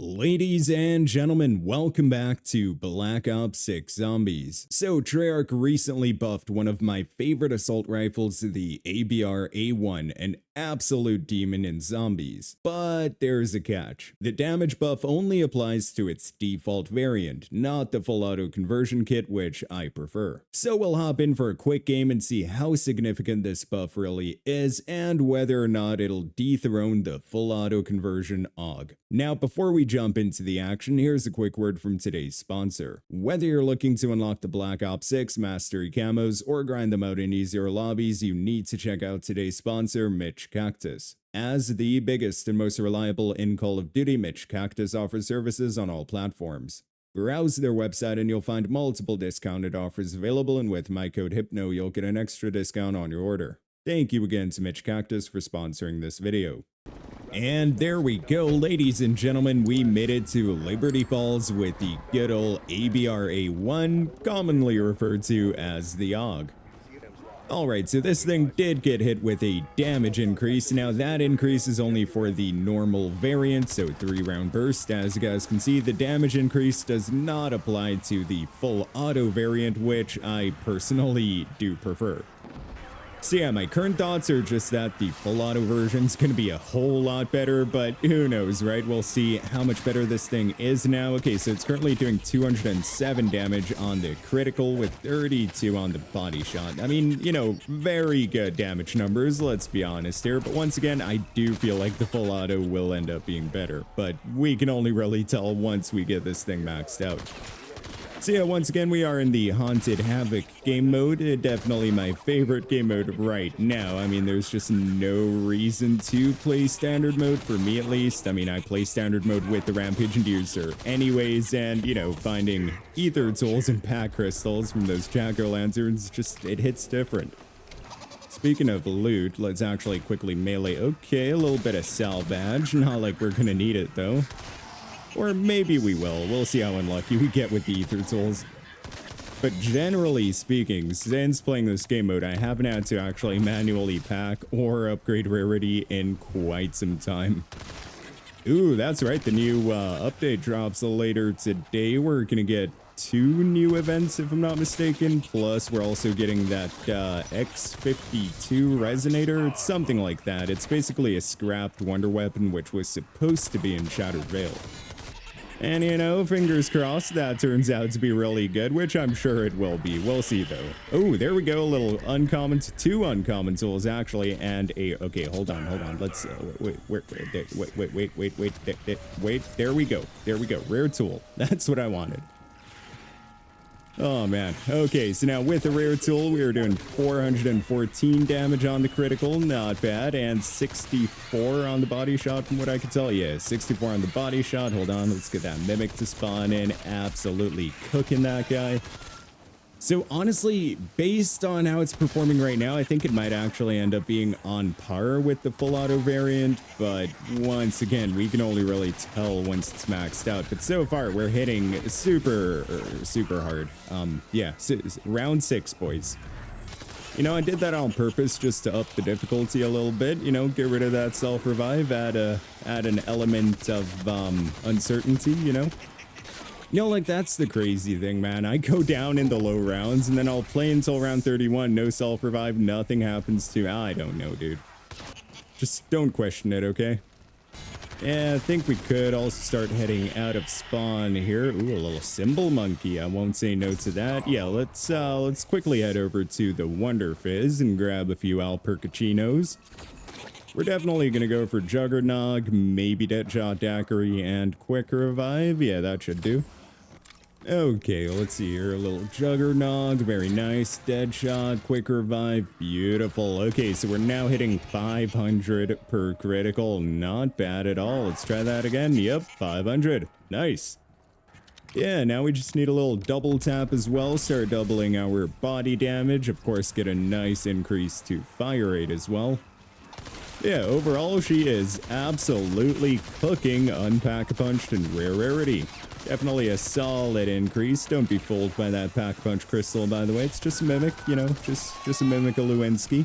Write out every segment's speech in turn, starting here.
Ladies and gentlemen, welcome back to Black Ops 6 Zombies. So, Treyarch recently buffed one of my favorite assault rifles, the ABR A1, an absolute demon in zombies. But there's a catch. The damage buff only applies to its default variant, not the full auto conversion kit, which I prefer. So we'll hop in for a quick game and see how significant this buff really is, and whether or not it'll dethrone the full auto conversion AUG. Now, before we jump into the action, here's a quick word from today's sponsor. Whether you're looking to unlock the Black Ops 6 Mastery camos or grind them out in easier lobbies, you need to check out today's sponsor, Mitch Cactus. As the biggest and most reliable in Call of Duty, Mitch Cactus offers services on all platforms. Browse their website and you'll find multiple discounted offers available, and with my code HYPNO you'll get an extra discount on your order. Thank you again to Mitch Cactus for sponsoring this video. And there we go, ladies and gentlemen, we made it to Liberty Falls with the good old ABR A1, commonly referred to as the AUG. Alright, so this thing did get hit with a damage increase. Now that increase is only for the normal variant, so 3-round burst. As you guys can see, the damage increase does not apply to the full auto variant, which I personally do prefer. So yeah, my current thoughts are just that the full auto version's gonna be a whole lot better, but who knows, right? We'll see how much better this thing is now. Okay, so it's currently doing 207 damage on the critical with 32 on the body shot. I mean, you know, very good damage numbers, let's be honest here. But once again, I do feel like the full auto will end up being better, but we can only really tell once we get this thing maxed out. So yeah, once again, we are in the Haunted Havoc game mode. Definitely my favorite game mode right now. I mean, there's just no reason to play standard mode, for me at least. I mean, I play standard mode with the Rampage Inducer anyways, and, you know, finding ether tools and pack crystals from those jack-o'-lanterns, just, it hits different. Speaking of loot, let's actually quickly melee. Okay, a little bit of salvage. Not like we're gonna need it, though. Or maybe we will. We'll see how unlucky we get with the ether tools. But generally speaking, since playing this game mode, I haven't had to actually manually pack or upgrade rarity in quite some time. Ooh, that's right. The new update drops later today. We're going to get 2 new events, if I'm not mistaken. Plus, we're also getting that X52 resonator. It's something like that. It's basically a scrapped wonder weapon, which was supposed to be in Shattered Veil. And, you know, fingers crossed that turns out to be really good, which I'm sure it will be. We'll see, though. Oh, there we go. A little uncommon, 2 uncommon tools, actually, and a... Okay, hold on. Let's... wait, there we go. Rare tool. That's what I wanted. Oh, man. Okay, so now with the rare tool, we are doing 414 damage on the critical. Not bad. And 64 on the body shot, from what I can tell. Yeah, 64 on the body shot. Hold on. Let's get that Mimic to spawn in. Absolutely cooking that guy. So honestly, based on how it's performing right now, I think it might actually end up being on par with the full auto variant, but once again, we can only really tell once it's maxed out. But so far, we're hitting super hard. Yeah, round 6, boys. You know, I did that on purpose just to up the difficulty a little bit, you know, get rid of that self-revive, add an element of uncertainty, you know? You know, like, that's the crazy thing, man. I go down in the low rounds, and then I'll play until round 31, no self-revive, nothing happens to... I don't know, dude. Just don't question it, okay? Yeah, I think we could also start heading out of spawn here. Ooh, a little symbol monkey. I won't say no to that. Yeah, let's quickly head over to the Wonder Fizz and grab a few Alpercachinos. We're definitely going to go for Juggernog, maybe Deadshot Daiquiri, and Quick Revive. Yeah, that should do. Okay, let's see here. A little Juggernog, very nice. Deadshot, Quick Revive, beautiful. Okay, so we're now hitting 500 per critical. Not bad at all. Let's try that again. Yep, 500. Nice. Yeah, now we just need a little double tap as well. Start doubling our body damage. Of course, get a nice increase to fire rate as well. Yeah, overall, she is absolutely cooking Unpack-a-Punched and Rare Rarity. Definitely a solid increase. Don't be fooled by that Pack-a-Punch crystal, by the way. It's just a mimic, you know, just a mimic of Lewinsky.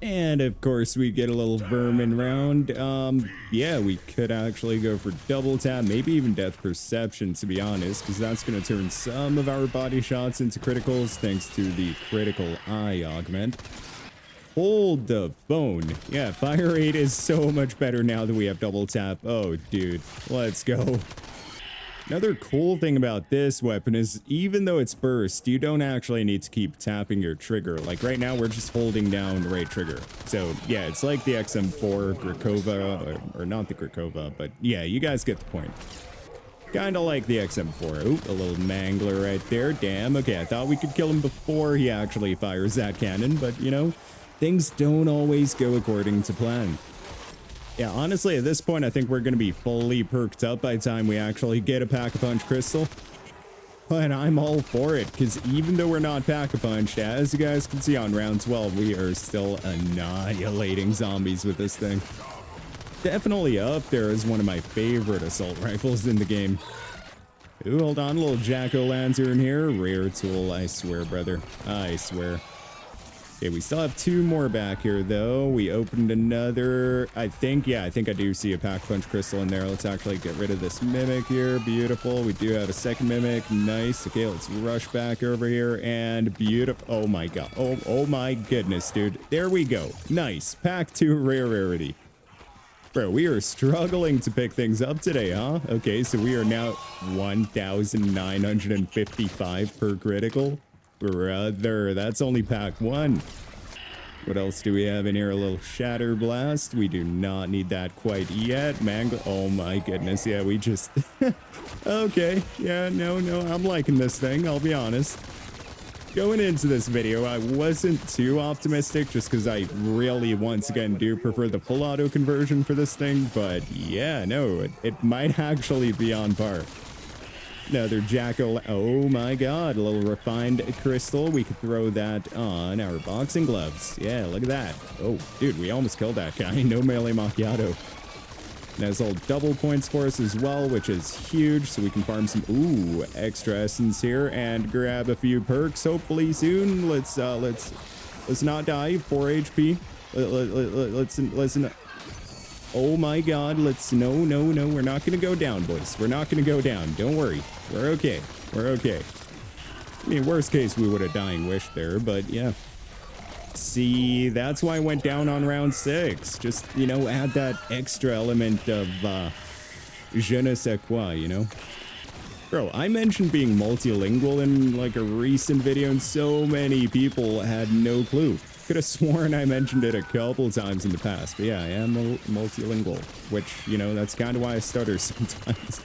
And of course we get a little vermin round. Yeah, we could actually go for double tap, maybe even death perception, to be honest, because that's going to turn some of our body shots into criticals thanks to the critical eye augment. Hold the phone. Yeah, fire rate is so much better now that we have double tap. Oh, dude, let's go. Another cool thing about this weapon is even though it's burst, you don't actually need to keep tapping your trigger. Like right now, we're just holding down the right trigger. So yeah, it's like the XM4 Grakova, or not the Grakova, but yeah, you guys get the point. Kind of like the XM4. Oop, a little mangler right there. Damn, okay, I thought we could kill him before he actually fires that cannon, but you know, things don't always go according to plan. Yeah, honestly, at this point, I think we're going to be fully perked up by the time we actually get a Pack-a-Punch crystal. And I'm all for it, because even though we're not Pack-a-Punched, as you guys can see on round 12, we are still annihilating zombies with this thing. Definitely up there as one of my favorite assault rifles in the game. Ooh, hold on, a little jack-o'-lantern here. Rare tool, I swear, brother. I swear. Okay, we still have two more back here, though. We opened another, I think I do see a Pack-a-Punch crystal in there. Let's actually get rid of this mimic here. Beautiful. We do have a second mimic. Nice. Okay, let's rush back over here, and beautiful. Oh my god. Oh my goodness, dude. There we go. Nice. Pack 2 rare rarity. Bro, we are struggling to pick things up today, huh? Okay, so we are now 1,955 per critical. Brother, that's only pack 1. What else do we have in here? A little shatter blast. We do not need that quite yet. Mango. Oh my goodness. Yeah, we just... Okay. Yeah, no, I'm liking this thing. I'll be honest. Going into this video, I wasn't too optimistic just because I really, once again, do prefer the full auto conversion for this thing. But yeah, no, it might actually be on par. Another jackal. Oh my god, a little refined crystal. We could throw that on our boxing gloves. Yeah, look at that. Oh, dude, we almost killed that guy. No melee macchiato. That's all double points for us as well, which is huge. So we can farm some extra essence here and grab a few perks hopefully soon. Let's not die. 4 HP. Let's oh my god, no, we're not gonna go down, boys. We're not gonna go down. Don't worry. We're okay. We're okay. I mean, worst case, we would have dying wish there, but yeah. See, that's why I went down on round 6. Just, you know, add that extra element of, je ne sais quoi, you know? Bro, I mentioned being multilingual in, like, a recent video, and so many people had no clue. Could have sworn I mentioned it a couple times in the past, but yeah, I am multilingual, which, you know, that's kind of why I stutter sometimes.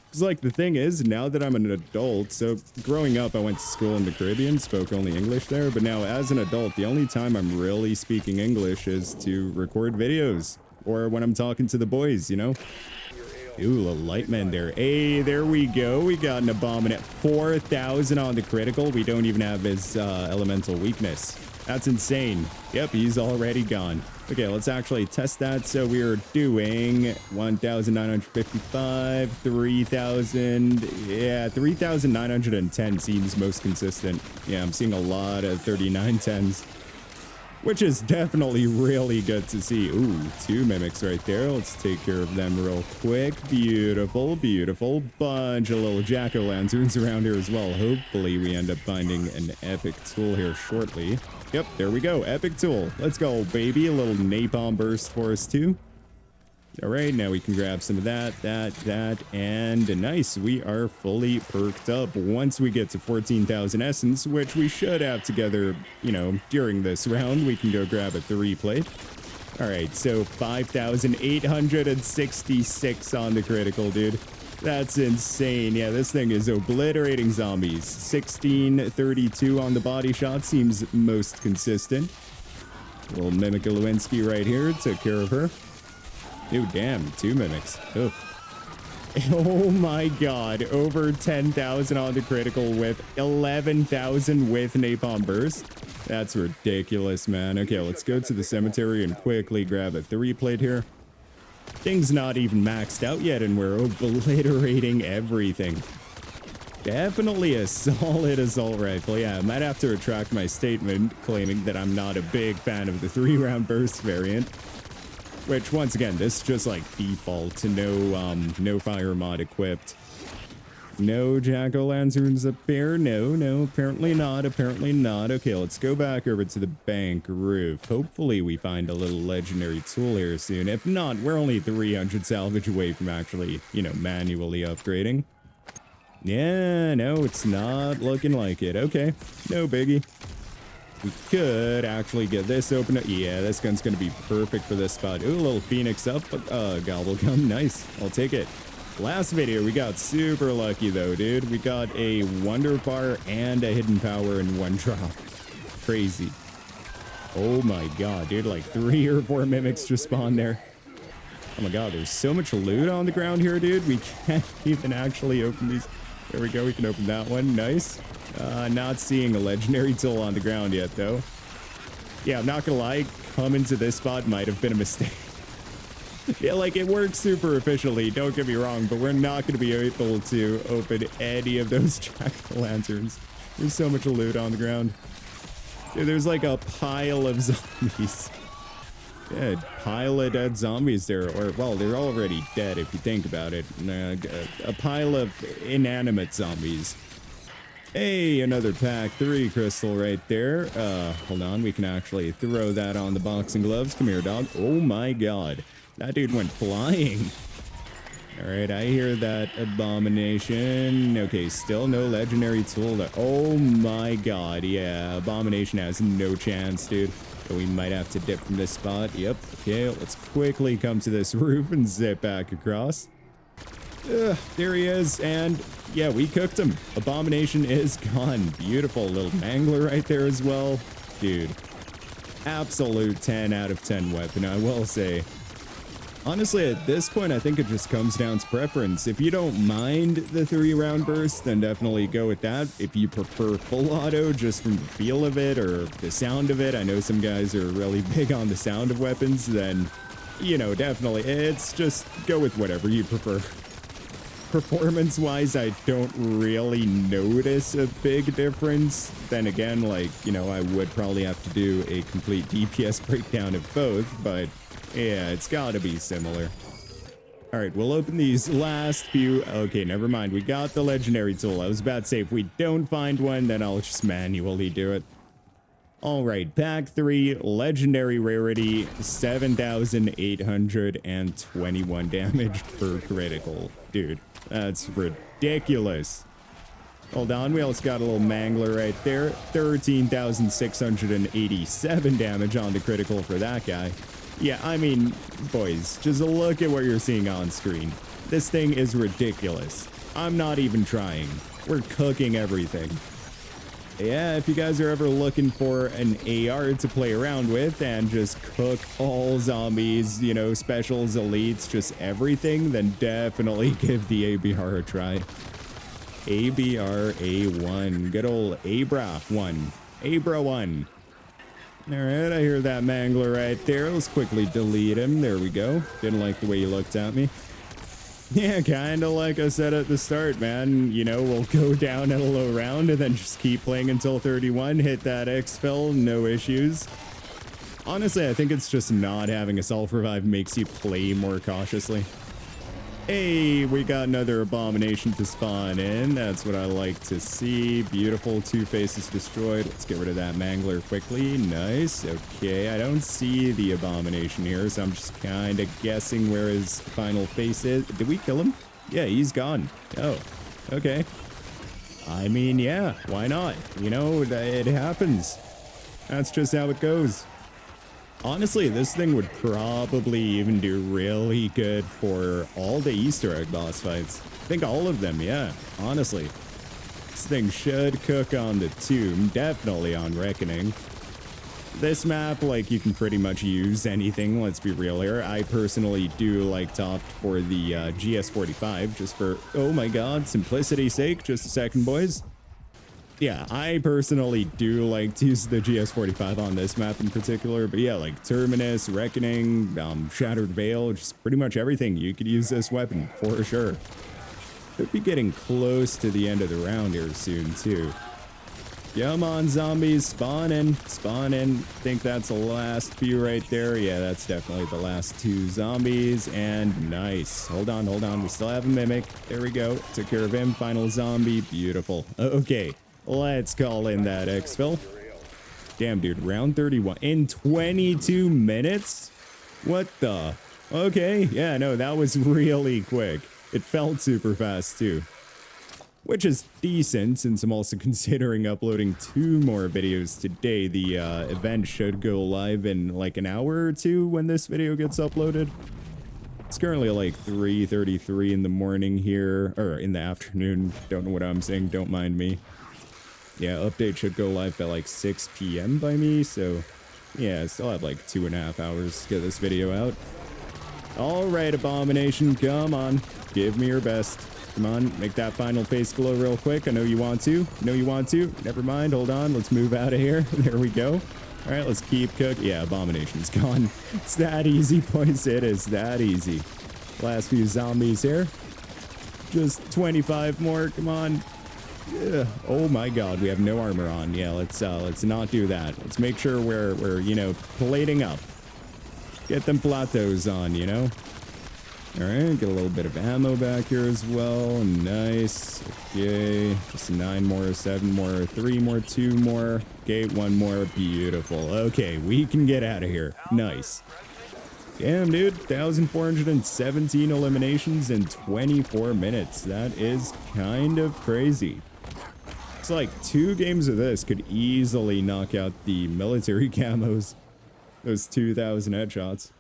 Because, like, the thing is, now that I'm an adult, so growing up, I went to school in the Caribbean, spoke only English there, but now as an adult, the only time I'm really speaking English is to record videos, or when I'm talking to the boys, you know? Ooh, a light man there. Hey, there we go. We got an Abominate. 4,000 on the critical. We don't even have his elemental weakness. That's insane. Yep, he's already gone. Okay, let's actually test that. So we are doing 1,955, 3,000. Yeah, 3,910 seems most consistent. Yeah, I'm seeing a lot of 3910s. Which is definitely really good to see. Ooh, 2 mimics right there. Let's take care of them real quick. Beautiful, beautiful. Bunch of little jack-o'-lanterns around here as well. Hopefully we end up finding an epic tool here shortly. Yep, there we go. Epic tool. Let's go, baby. A little napalm burst for us too. All right, now we can grab some of that, and nice. We are fully perked up once we get to 14,000 essence, which we should have together, you know, during this round. We can go grab a 3 plate. All right, so 5,866 on the critical, dude. That's insane. Yeah, this thing is obliterating zombies. 1632 on the body shot seems most consistent. Little Mimic Lewinsky right here. Took care of her. Dude, damn, 2 mimics. Oh. Oh my god, over 10,000 on the critical with 11,000 with napalm burst. That's ridiculous, man. Okay, let's go to the cemetery and quickly grab a 3 plate here. Thing's not even maxed out yet, and we're obliterating everything. Definitely a solid assault rifle. Yeah, I might have to retract my statement claiming that I'm not a big fan of the 3-round burst variant. Which, once again, this is just like default. No fire mod equipped. No jack-o'-lanterns up here. No, apparently not. Apparently not. Okay, let's go back over to the bank roof. Hopefully we find a little legendary tool here soon. If not, we're only 300 salvage away from actually, manually upgrading. Yeah, no, it's not looking like it. Okay, no biggie. We could actually get this open up. Yeah, this gun's gonna be perfect for this spot. Ooh, a little phoenix up. Gobble gum. Nice. I'll take it. Last video, we got super lucky though, dude. We got a wonder bar and a hidden power in one drop. Crazy. Oh my god, dude. Like 3 or 4 mimics just spawned there. Oh my god, there's so much loot on the ground here, dude. We can't even actually open these. There we go. We can open that one. Nice. Not seeing a legendary tool on the ground yet, though. Yeah, I'm not gonna lie. Coming to this spot might have been a mistake. Yeah, like, it works super efficiently, don't get me wrong, but we're not going to be able to open any of those jack-o'-lanterns. There's so much loot on the ground. Dude, there's like a pile of zombies. Yeah, pile of dead zombies there. Or, well, they're already dead if you think about it. A pile of inanimate zombies. Hey, another pack 3 crystal right there. Hold on, we can actually throw that on the boxing gloves. Come here, dog. Oh my god. That dude went flying. All right, I hear that abomination. Okay, still no legendary tool. Oh my god, yeah, abomination has no chance, dude. So we might have to dip from this spot. Yep. Okay, let's quickly come to this roof and zip back across. There he is, and yeah, we cooked him. Abomination is gone. Beautiful little mangler right there as well. Dude, absolute 10 out of 10 weapon, I will say. Honestly, at this point, I think it just comes down to preference. If you don't mind the 3-round burst, then definitely go with that. If you prefer full auto just from the feel of it or the sound of it, I know some guys are really big on the sound of weapons, then, definitely, it's just go with whatever you prefer. Performance-wise, I don't really notice a big difference. Then again, I would probably have to do a complete DPS breakdown of both, but yeah, it's gotta be similar. All right, we'll open these last few. Okay, never mind. We got the legendary tool. I was about to say, if we don't find one, then I'll just manually do it. All right, pack 3, legendary rarity, 7,821 damage per critical. Dude, that's ridiculous. Hold on, we also got a little mangler right there. 13,687 damage on the critical for that guy. Yeah, I mean, boys, just look at what you're seeing on screen. This thing is ridiculous. I'm not even trying. We're cooking everything. Yeah, if you guys are ever looking for an AR to play around with and just cook all zombies, specials, elites, just everything, then definitely give the ABR a try. ABR A1. Good old ABRA 1. ABRA 1. Alright, I hear that mangler right there. Let's quickly delete him. There we go. Didn't like the way you looked at me. Yeah, kind of like I said at the start, man. We'll go down at a low round and then just keep playing until 31. Hit that Exfil, no issues. Honestly, I think it's just not having a self-revive makes you play more cautiously. Hey, we got another abomination to spawn in. That's what I like to see. Beautiful, 2 faces destroyed. Let's get rid of that mangler quickly. Nice. Okay, I don't see the abomination here, so I'm just kind of guessing where his final face is. Did we kill him? Yeah, he's gone. Oh, okay. I mean, yeah, why not? It happens. That's just how it goes. Honestly, this thing would probably even do really good for all the Easter egg boss fights. I think all of them, yeah, honestly. This thing should cook on the Tomb, definitely on Reckoning. This map, you can pretty much use anything, let's be real here. I personally do like Topped for the GS45, just for, oh my god, simplicity's sake. Just a second, boys. Yeah, I personally do like to use the GS45 on this map in particular, but yeah, Terminus, Reckoning, Shattered Veil, just pretty much everything. You could use this weapon for sure. Could be getting close to the end of the round here soon, too. Come on, zombies, spawn in, spawn in. Think that's the last few right there. Yeah, that's definitely the last 2 zombies, and nice. Hold on, we still have a mimic. There we go, took care of him, final zombie, beautiful. Okay, let's call in that Exfil. Damn, dude, round 31 in 22 minutes? What the? Okay, yeah, no, that was really quick. It felt super fast, too. Which is decent, since I'm also considering uploading 2 more videos today. The event should go live in like an hour or 2 when this video gets uploaded. It's currently like 3:33 in the morning here, or in the afternoon. Don't know what I'm saying, don't mind me. Yeah, update should go live by like 6 p.m. by me, so yeah, I still have like 2.5 hours to get this video out. Alright, Abomination, come on. Give me your best. Come on, make that final face glow real quick. I know you want to. Never mind, hold on. Let's move out of here. There we go. All right, let's keep cooking. Yeah, Abomination's gone. It's that easy, boys. It is that easy. Last few zombies here. Just 25 more. Come on. Yeah. Oh my God, we have no armor on. Yeah, let's not do that. Let's make sure we're you know, plating up. Get them plateaus on, you know. All right, get a little bit of ammo back here as well. Nice. Okay, just 9 more, 7 more, 3 more, 2 more. Okay, 1 more. Beautiful. Okay, we can get out of here. Nice. Damn, dude. 1,417 eliminations in 24 minutes. That is kind of crazy. It's like 2 games of this could easily knock out the military camos. Those 2,000 headshots.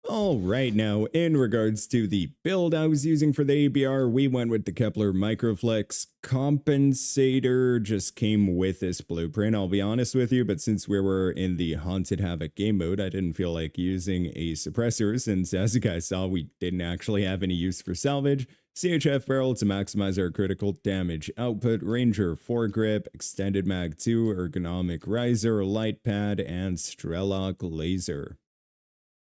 All right, now, in regards to the build I was using for the ABR, we went with the Kepler Microflex Compensator. Just came with this blueprint, I'll be honest with you, but since we were in the Haunted Havoc game mode, I didn't feel like using a suppressor, since as you guys saw, we didn't actually have any use for salvage. CHF barrel to maximize our critical damage output, Ranger foregrip, extended mag 2, ergonomic riser, light pad, and Strelok laser.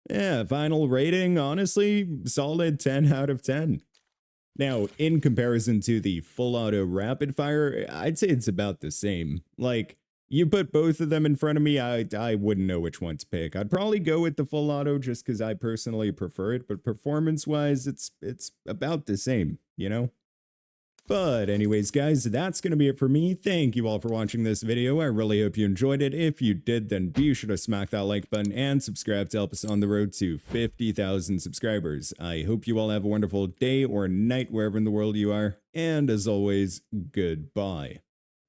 Yeah, final rating, honestly, solid 10 out of 10. Now, in comparison to the full auto rapid fire, I'd say it's about the same. Like, you put both of them in front of me, I wouldn't know which one to pick. I'd probably go with the full auto just because I personally prefer it, but performance-wise, it's about the same, you know? But anyways, guys, that's going to be it for me. Thank you all for watching this video. I really hope you enjoyed it. If you did, then be sure to smack that like button and subscribe to help us on the road to 50,000 subscribers. I hope you all have a wonderful day or night wherever in the world you are. And as always, goodbye.